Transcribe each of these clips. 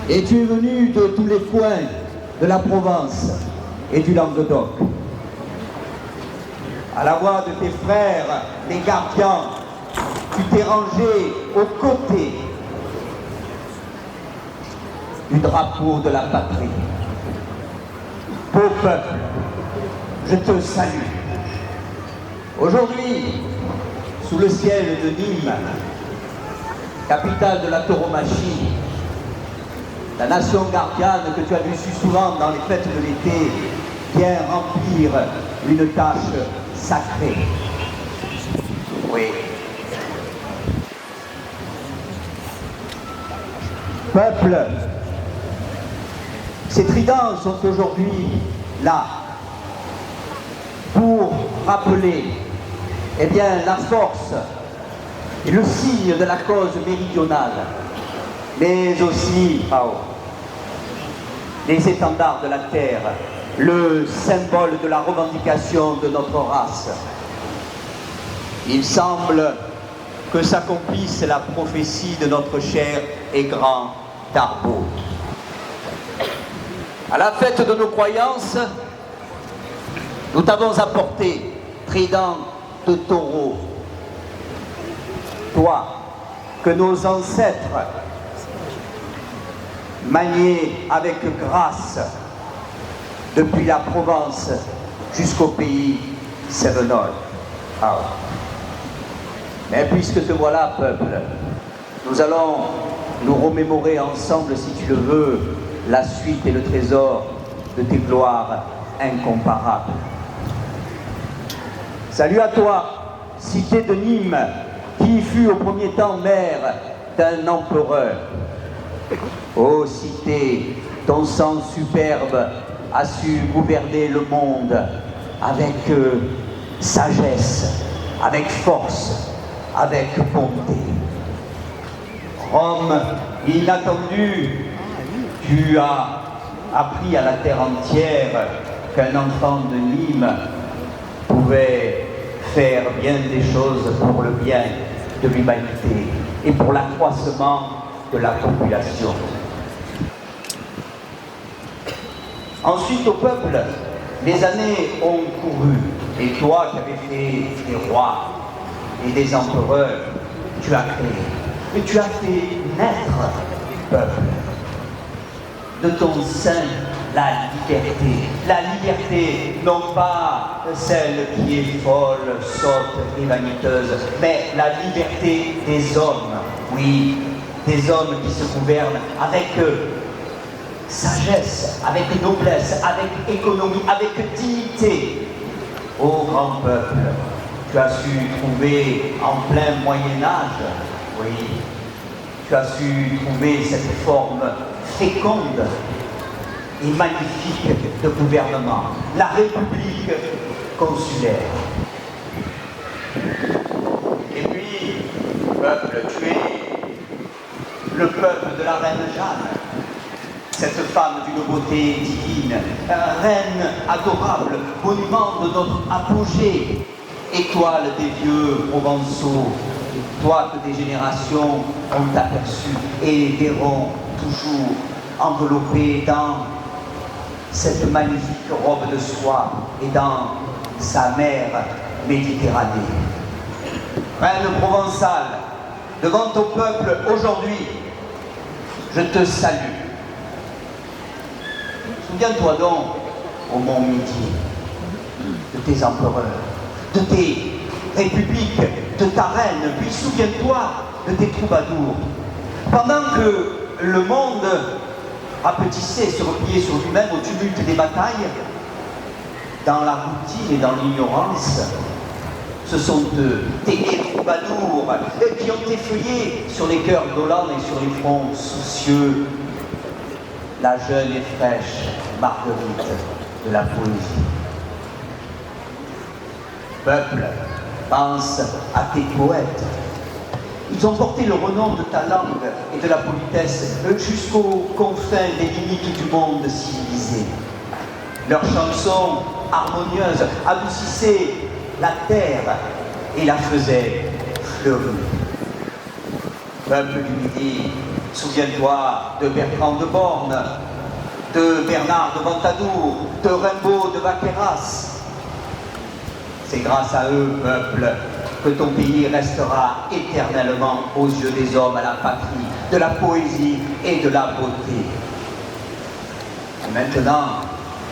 Et tu es venu de tous les coins de la Provence et du Languedoc. À la voix de tes frères, les gardiens, tu t'es rangé aux côtés du drapeau de la patrie. Beau peuple, je te salue. Aujourd'hui, sous le ciel de Nîmes, capitale de la tauromachie, la nation gardiane que tu as vue si souvent dans les fêtes de l'été vient remplir une tâche sacrée. Oui. Peuple, ces tridents sont aujourd'hui là pour rappeler la force et le signe de la cause méridionale, mais aussi les étendards de la terre, le symbole de la revendication de notre race. Il semble que s'accomplisse la prophétie de notre cher et grand Darbo. À la fête de nos croyances, nous t'avons apporté trident de taureau. Toi, que nos ancêtres maniaient avec grâce depuis la Provence jusqu'au pays sévenol. Mais puisque te voilà, peuple, nous allons nous remémorer ensemble, si tu le veux, la suite et le trésor de tes gloires incomparables. Salut à toi, cité de Nîmes, qui fut au premier temps mère d'un empereur. Ô cité, ton sang superbe a su gouverner le monde avec sagesse, avec force, avec bonté. Rome, inattendu, tu as appris à la terre entière qu'un enfant de Nîmes pouvait faire bien des choses pour le bien de l'humanité et pour l'accroissement de la population. Ensuite, au peuple, les années ont couru, et toi qui avais fait des rois et des empereurs, tu as créé, et tu as fait naître le peuple. De ton sein, la liberté, non pas celle qui est folle, sotte et vaniteuse, mais la liberté des hommes, oui, des hommes qui se gouvernent avec sagesse, avec noblesse, avec économie, avec dignité. Ô grand peuple, tu as su trouver en plein Moyen-Âge, oui, tu as su trouver cette forme féconde et magnifique de gouvernement, la République consulaire. Et puis, peuple, tu es le peuple de la reine Jeanne, cette femme d'une beauté divine, reine adorable, monument de notre apogée, étoile des vieux provençaux, toi que des générations ont aperçu et verront toujours enveloppée dans cette magnifique robe de soie et dans sa mer Méditerranée. Reine provençale, devant ton peuple aujourd'hui, je te salue. Souviens-toi donc, au Mont Midi, de tes empereurs, de tes républiques, de ta reine, puis souviens-toi de tes troubadours. Pendant que le monde rapetissait, se repliait sur lui-même au tumulte des batailles, dans la routine et dans l'ignorance, ce sont eux, tes troubadours, qui ont effeuillé sur les cœurs dolents et sur les fronts soucieux la jeune et fraîche Marguerite de la poésie. Peuple, pense à tes poètes. Ils ont porté le renom de ta langue et de la politesse jusqu'aux confins des limites du monde civilisé. Leurs chansons harmonieuses adoucissaient la terre et la faisaient fleurir. Peuple du Midi, Souviens-toi de Bertrand de Born, de Bernard de Ventadour, de Rimbaud de Vaqueras. C'est grâce à eux, peuple, que ton pays restera éternellement aux yeux des hommes à la patrie de la poésie et de la beauté. Et maintenant,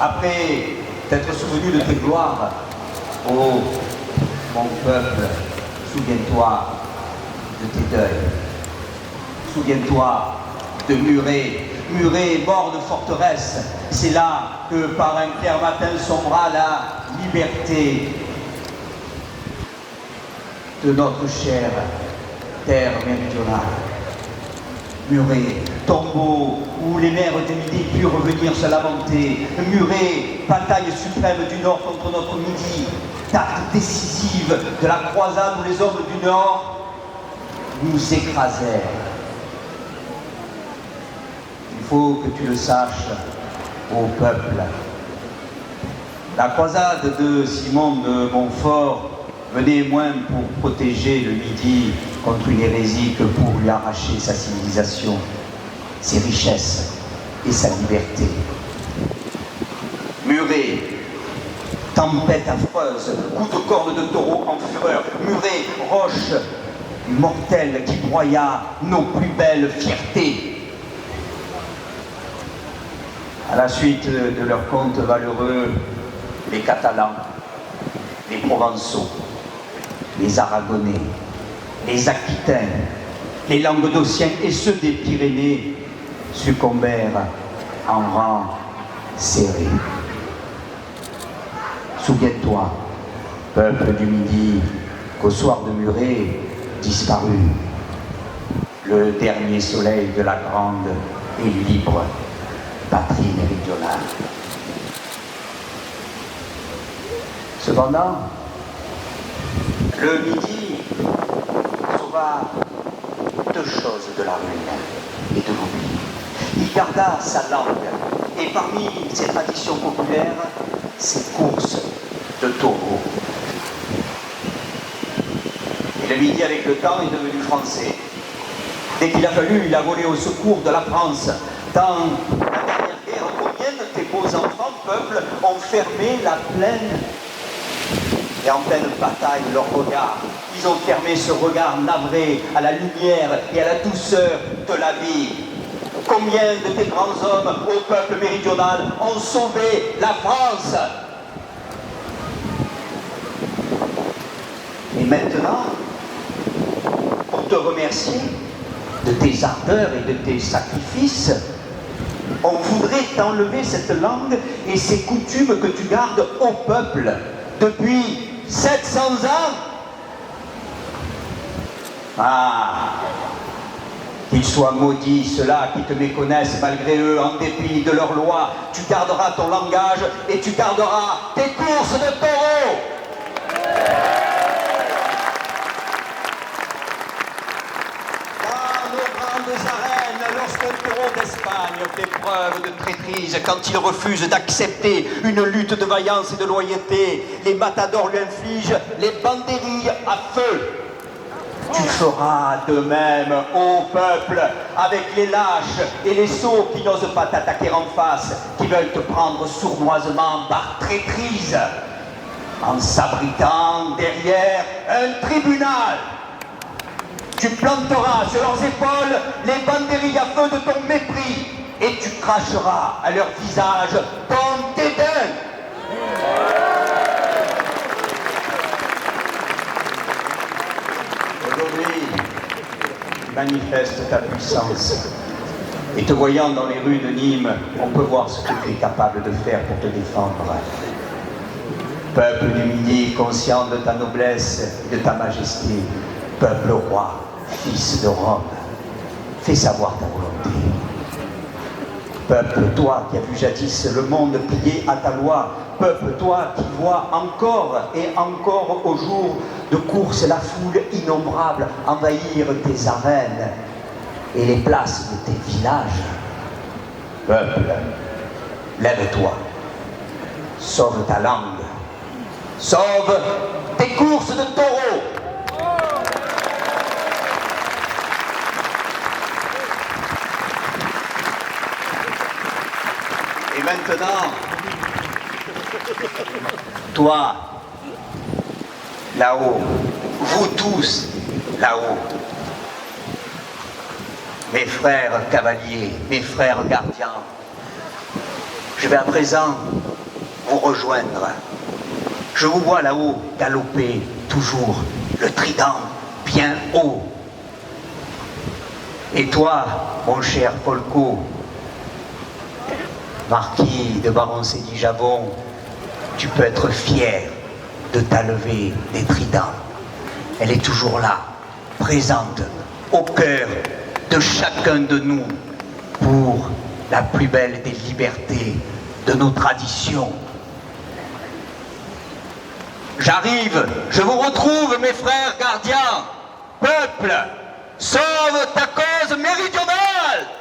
après t'être souvenu de tes gloires, ô mon peuple, souviens-toi de tes deuils. Souviens-toi de Muret. Muret, morne forteresse. C'est là que par un clair matin sombra la liberté de notre chère terre méridionale. Muret, tombeau où les mères du Midi purent venir se lamenter. Muret, bataille suprême du Nord contre notre Midi. Date décisive de la croisade où les hommes du Nord nous écrasèrent. Il faut que tu le saches, ô peuple. La croisade de Simon de Montfort venait moins pour protéger le Midi contre une hérésie que pour lui arracher sa civilisation, ses richesses et sa liberté. Muret, tempête affreuse, coup de corne de taureau en fureur. Muret, roche mortelle qui broya nos plus belles fiertés. À la suite de leurs contes valeureux, les Catalans, les Provençaux, les Aragonais, les Aquitains, les Languedociens et ceux des Pyrénées succombèrent en rang serré. Souviens-toi, peuple du Midi, qu'au soir de Muret disparut le dernier soleil de la grande et libre patrie méridionale. Cependant, le Midi sauva deux choses de la ruine et de l'oubli. Il garda sa langue et parmi ses traditions populaires, ses courses de taureaux. Et le Midi, avec le temps, est devenu français. Dès qu'il a fallu, il a volé au secours de la France. Dans la dernière guerre, combien de tes beaux enfants, peuple, ont fermé la plaine? Et en pleine bataille, leur regard, ils ont fermé ce regard navré à la lumière et à la douceur de la vie. Combien de tes grands hommes au peuple méridional ont sauvé la France? Et maintenant, pour te remercier de tes ardeurs et de tes sacrifices, on voudrait t'enlever cette langue et ces coutumes que tu gardes au peuple depuis 700 ans. Ah, qu'ils soient maudits, ceux-là qui te méconnaissent malgré eux, en dépit de leurs lois. Tu garderas ton langage et tu garderas tes courses de taureaux. Dans nos grandes arènes, lorsqu'un taureau d'Espagne fait preuve de traîtrise, quand il refuse d'accepter une lutte de vaillance et de loyauté, les matadors lui infligent les banderilles à feu. Tu feras de même, ô peuple, avec les lâches et les sots qui n'osent pas t'attaquer en face, qui veulent te prendre sournoisement par traîtrise, en s'abritant derrière un tribunal. Tu planteras sur leurs épaules les banderilles à feu de ton mépris et tu cracheras à leur visage ton dédain. Aujourd'hui, tu manifestes ta puissance. Et te voyant dans les rues de Nîmes, on peut voir ce que tu es capable de faire pour te défendre. Peuple du Midi, conscient de ta noblesse et de ta majesté, peuple roi, fils de Rome, fais savoir ta volonté. Peuple, toi qui as vu jadis le monde plier à ta loi, peuple, toi qui vois encore et encore au jour de course la foule innombrable envahir tes arènes et les places de tes villages. Peuple, lève-toi, sauve ta langue, sauve tes courses de taureaux. maintenant, toi, là-haut, vous tous, là-haut, mes frères cavaliers, mes frères gardiens, je vais à présent vous rejoindre. Je vous vois là-haut galoper toujours le trident bien haut. Et toi, mon cher Folco, marquis de Baron-Sédy-Javon, tu peux être fier de ta levée des tridents. Elle est toujours là, présente, au cœur de chacun de nous, pour la plus belle des libertés de nos traditions. J'arrive, je vous retrouve, mes frères gardiens. Peuple, sauve ta cause méridionale!